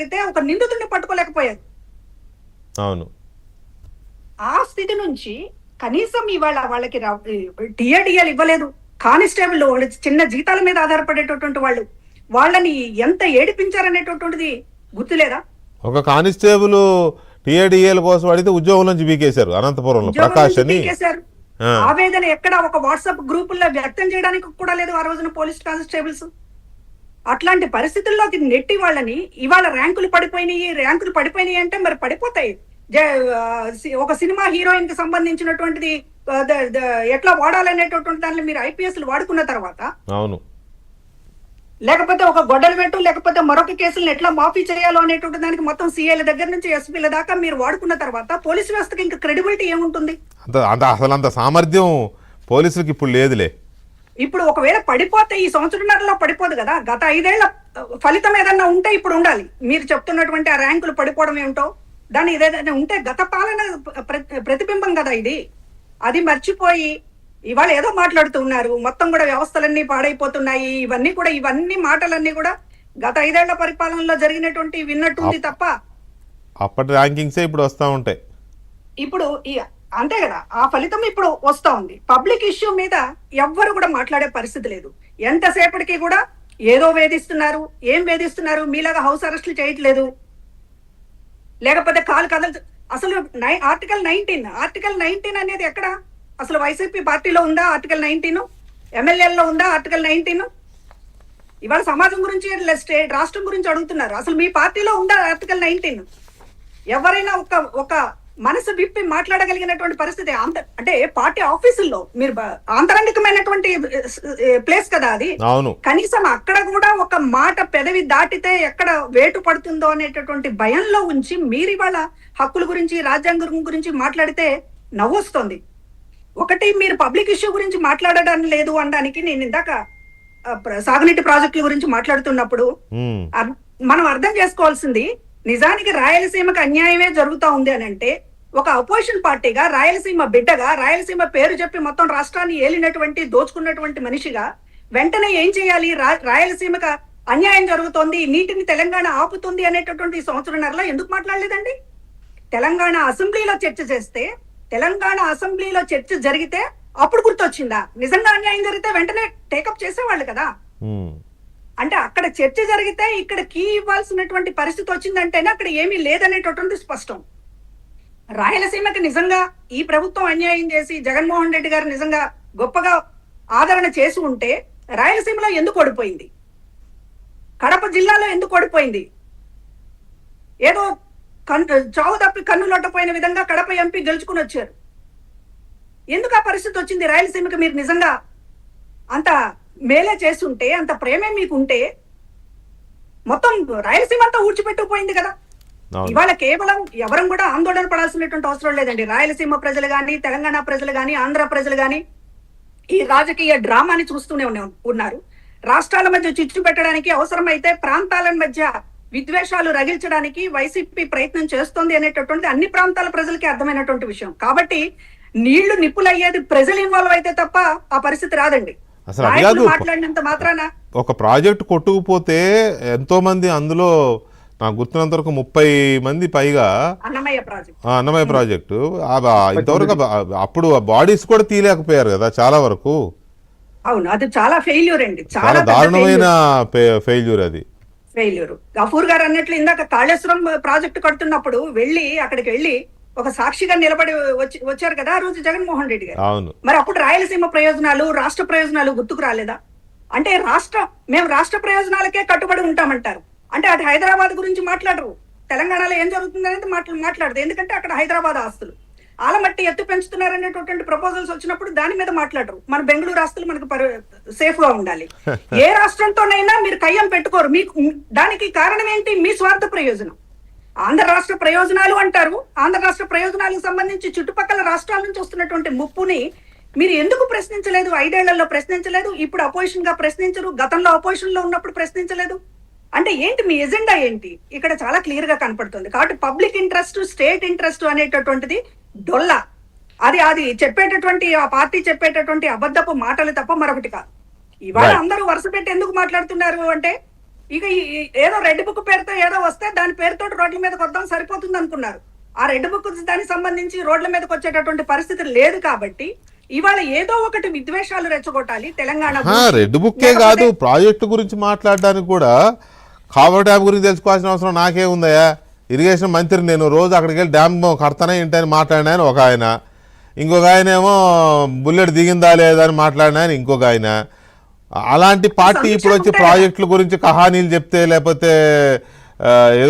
అయితే ఒక నిందితుడిని పట్టుకోలేకపోయారు. అవును. ఆ స్థితి నుంచి కనీసం ఇవాళ వాళ్ళకి టీఏడిఎల్ ఇవ్వలేదు. కానిస్టేబుల్ వాళ్ళు చిన్న జీతాల మీద ఆధారపడేటటువంటి వాళ్ళు వాళ్ళని ఎంత ఏడిపించారనేటటువంటిది గుర్తులేదా? ఒక కానిస్టేబుల్ టీఏడిఏల కోసం అడిగితే ఉద్యోగం నుంచి బీకేశారు అనంతపురంలో, ఉద్యోగం ప్రకాష్ నుంచి అని. పీకేశారు. ఆ, ఆవేదన ఎక్కడ ఒక వాట్సాప్ గ్రూపుల్లో వ్యక్తం చేయడానికి కూడా లేదు ఆ రోజున పోలీస్ కానిస్టేబుల్స్. అట్లాంటి పరిస్థితుల్లోకి నెట్టి వాళ్ళని ఇవాళ ర్యాంకులు పడిపోయినాయి అంటే మరి పడిపోతాయి. ఒక సినిమా హీరోయిన్ కి సంబంధించినటువంటిది ఎట్లా వాడాలనేటటువంటి దాన్ని మీరు ఐపీఎస్లు వాడుకున్న తర్వాత, అవును, లేకపోతే ఒక గొడ్డలు పెట్టు లేకపోతే మరొక కేసులను ఎట్లా మాఫీ చేయాలో అనేటువంటి దానికి మొత్తం సీఏల దగ్గర నుంచి ఎస్పీల దాకా మీరు వాడుకున్న తర్వాత పోలీసు వ్యవస్థకి ఇంకా క్రెడిబిలిటీ ఏముంటుంది? అసలు అంత సామర్థ్యం పోలీసులకు ఇప్పుడు లేదులే. ఇప్పుడు ఒకవేళ పడిపోతే ఈ సంవత్సరంన్నరలో పడిపోదు కదా. గత 5 ఏళ్ల ఫలితం ఏదన్నా ఉంటే ఇప్పుడు ఉండాలి. మీరు చెప్తున్నటువంటి ఆ ర్యాంకులు పడిపోవడం ఏమిటో దాన్ని ఏదైనా ఉంటే గత పాలన ప్రతిబింబం కదా ఇది. అది మర్చిపోయి ఇవాళ ఏదో మాట్లాడుతూ ఉన్నారు. మొత్తం కూడా వ్యవస్థలన్నీ పాడైపోతున్నాయి, ఇవన్నీ మాటలన్నీ కూడా గత 5 ఏళ్ల పరిపాలనలో జరిగినటువంటి విన్నట్టుంది తప్ప అప్పటి ర్యాంకింగ్సే ఇప్పుడు వస్తూ ఉంటాయి. ఇప్పుడు అంతే కదా, ఆ ఫలితం ఇప్పుడు వస్తా ఉంది. పబ్లిక్ ఇష్యూ మీద ఎవ్వరు కూడా మాట్లాడే పరిస్థితి లేదు. ఎంతసేపటికి కూడా ఏదో వేధిస్తున్నారు. ఏం వేధిస్తున్నారు? మీలాగా హౌస్ అరెస్టులు చేయట్లేదు, లేకపోతే కాలు కదలు. అసలు ఆర్టికల్ 19 అనేది ఎక్కడ? అసలు వైసీపీ పార్టీలో ఉందా ఆర్టికల్ 19? ఎమ్మెల్యేల్లో ఉందా ఆర్టికల్ 19? ఇవాళ సమాజం గురించి స్టేట్ రాష్ట్రం గురించి అడుగుతున్నారు. అసలు మీ పార్టీలో ఉందా ఆర్టికల్ 19? ఎవరైనా ఒక మనసు విప్పి మాట్లాడగలిగినటువంటి పరిస్థితి అంటే పార్టీ ఆఫీసుల్లో మీరు ఆంతరంగికమైనటువంటి ప్లేస్ కదా అది. కనీసం అక్కడ కూడా ఒక మాట పెదవి దాటితే ఎక్కడ వేటు పడుతుందో అనేటటువంటి భయంలో ఉంచి మీరు ఇవాళ హక్కుల గురించి రాజ్యాంగం గురించి మాట్లాడితే నవ్వొస్తుంది. ఒకటి, మీరు పబ్లిక్ ఇష్యూ గురించి మాట్లాడడం లేదు అనడానికి నేను ఇందాక సాగునీటి ప్రాజెక్టుల గురించి మాట్లాడుతున్నప్పుడు మనం అర్థం చేసుకోవాల్సింది, నిజానికి రాయలసీమకు అన్యాయమే జరుగుతా ఉంది అని అంటే ఒక అపోజిషన్ పార్టీగా, రాయలసీమ బిడ్డగా, రాయలసీమ పేరు చెప్పి మొత్తం రాష్ట్రాన్ని ఏలినటువంటి దోచుకున్నటువంటి మనిషిగా వెంటనే ఏం చేయాలి? రాయలసీమకు అన్యాయం జరుగుతోంది, నీటిని తెలంగాణ ఆపుతుంది అనేటటువంటి సంవత్సరంన్నరలో ఎందుకు మాట్లాడలేదండి? తెలంగాణ అసెంబ్లీలో చర్చ జరిగితే అప్పుడు గుర్తొచ్చిందా? నిజంగా అన్యాయం జరిగితే వెంటనే టేకప్ చేసేవాళ్ళు కదా. అంటే అక్కడ చర్చ జరిగితే ఇక్కడ కీ ఇవ్వాల్సినటువంటి పరిస్థితి వచ్చిందంటేనే అక్కడ ఏమీ లేదనేటటువంటి స్పష్టం. రాయలసీమకి నిజంగా ఈ ప్రభుత్వం అన్యాయం చేసి జగన్మోహన్ రెడ్డి గారు నిజంగా గొప్పగా ఆదరణ చేసి ఉంటే రాయలసీమలో ఎందుకు ఓడిపోయింది? కడప జిల్లాలో ఎందుకు ఓడిపోయింది? ఏదో చావు తప్పి కన్నులొట్టపోయిన విధంగా కడప ఎంపీ గెలుచుకుని వచ్చారు. ఎందుకు ఆ పరిస్థితి వచ్చింది? రాయలసీమకి మీరు నిజంగా అంత మేలే చేస్తుంటే, అంత ప్రేమే మీకుంటే మొత్తం రాయలసీమ అంతా ఊడ్చిపెట్టుకుపోయింది కదా. ఇవాళ కేవలం ఎవరం కూడా ఆందోళన పడాల్సినటువంటి అవసరం లేదండి. రాయలసీమ ప్రజలు గాని, తెలంగాణ ప్రజలు గాని, ఆంధ్ర ప్రజలు గాని ఈ రాజకీయ డ్రామాని చూస్తూనే ఉన్నారు. రాష్ట్రాల మధ్య చిచ్చు పెట్టడానికి, అవసరమైతే ప్రాంతాల మధ్య విద్వేషాలు రగిల్చడానికి వైసీపీ ప్రయత్నం చేస్తోంది అనేటటువంటిది అన్ని ప్రాంతాల ప్రజలకి అర్థమైనటువంటి విషయం. కాబట్టి నీళ్లు నిప్పులయ్యేది ప్రజలు ఇన్వాల్వ్ అయితే తప్ప ఆ పరిస్థితి రాదండి. మాట్లాడినంత మాత్రాన ఒక ప్రాజెక్ట్ కొట్టుకుపోతే ఎంతో మంది, అందులో నాకు గుర్తున్నంత వరకు 30 మంది పైగా అన్నమయ్య ప్రాజెక్టు ఇంతవరకు అప్పుడు బాడీస్ కూడా తీయలేకపోయారు కదా చాలా వరకు. అవును, అది చాలా ఫెయిల్యూర్ అండి, చాలా దారుణమైన ఫెయిల్యూర్. అది ఫెయిల్యూర్. గఫూర్ గారు అన్నట్లు ఇందాక కాళేశ్వరం ప్రాజెక్టు కడుతున్నప్పుడు అక్కడికి వెళ్ళి ఒక సాక్షిగా నిలబడి వచ్చారు కదా ఆ రోజు జగన్మోహన్ రెడ్డి గారు. అవును. మరి అప్పుడు రాయలసీమ ప్రయోజనాలు, రాష్ట్ర ప్రయోజనాలు గుర్తుకు రాలేదా? అంటే మేము రాష్ట్ర ప్రయోజనాలకే కట్టుబడి ఉంటామంటారు. అంటే అటు హైదరాబాద్ గురించి మాట్లాడరు, తెలంగాణలో ఏం జరుగుతుంది అనేది మాట్లాడదు. ఎందుకంటే అక్కడ హైదరాబాద్ ఆస్తులు ఆలమట్టి ఎత్తు పెంచుతున్నారనేటువంటి ప్రపోజల్స్ వచ్చినప్పుడు దాని మీద మాట్లాడరు. మన బెంగళూరు ఆస్తులు మనకు సేఫ్ గా ఉండాలి. ఏ రాష్ట్రంతోనైనా మీరు కయ్యం పెట్టుకోరు. దానికి కారణం ఏంటి? మీ స్వార్థ ప్రయోజనం. ఆంధ్ర రాష్ట్ర ప్రయోజనాలు అంటారు. ఆంధ్ర రాష్ట్ర ప్రయోజనాలకు సంబంధించి చుట్టుపక్కల రాష్ట్రాల నుంచి వస్తున్నటువంటి ముప్పుని మీరు ఎందుకు ప్రశ్నించలేదు? 5 ఏళ్లలో ప్రశ్నించలేదు, ఇప్పుడు అపోజిషన్ గా ప్రశ్నించరు, గతంలో అపోజిషన్ లో ఉన్నప్పుడు ప్రశ్నించలేదు. అంటే ఏంటి మీ ఎజెండా ఏంటి? ఇక్కడ చాలా క్లియర్ గా కనపడుతుంది. కాబట్టి పబ్లిక్ ఇంట్రెస్ట్, స్టేట్ ఇంట్రెస్ట్ అనేటటువంటిది డొల్ల. అది చెప్పేటటువంటి ఆ పార్టీ చెప్పేటటువంటి అబద్ధపు మాటలు తప్ప మరొకటి కాదు. ఇవాళ అందరూ వరుస పెట్టి ఎందుకు మాట్లాడుతున్నారు అంటే ఇక ఏదో రెడ్ బుక్ పేరుతో ఏదో వస్తే దాని పేరుతో రోడ్ల మీదకి వద్దాం సరిపోతుంది అనుకున్నారు. ఆ రెడ్ బుక్ దానికి సంబంధించి రోడ్ల మీదకి వచ్చేటటువంటి పరిస్థితి లేదు కాబట్టి ఇవాళ ఏదో ఒకటి విద్వేషాలు రెచ్చగొట్టాలి తెలంగాణ. రెడ్ బుక్కే కాదు, ప్రాజెక్టు గురించి మాట్లాడడానికి కూడా కావర్ డ్యామ్ గురించి తెలుసుకోవాల్సిన అవసరం నాకే ఉందయా? ఇరిగేషన్ మంత్రి నేను, రోజు అక్కడికి వెళ్ళి డ్యామ్ కడతానే ఏంటని మాట్లాడినా అని ఒక ఆయన, ఇంకొక ఆయన ఏమో బుల్లెట్ దిగిందా లేదా అని మాట్లాడినా అని ఇంకొక ఆయన. అలాంటి పార్టీ ఇప్పుడు వచ్చి ప్రాజెక్టుల గురించి కహానీలు చెప్తే లేకపోతే ఏదో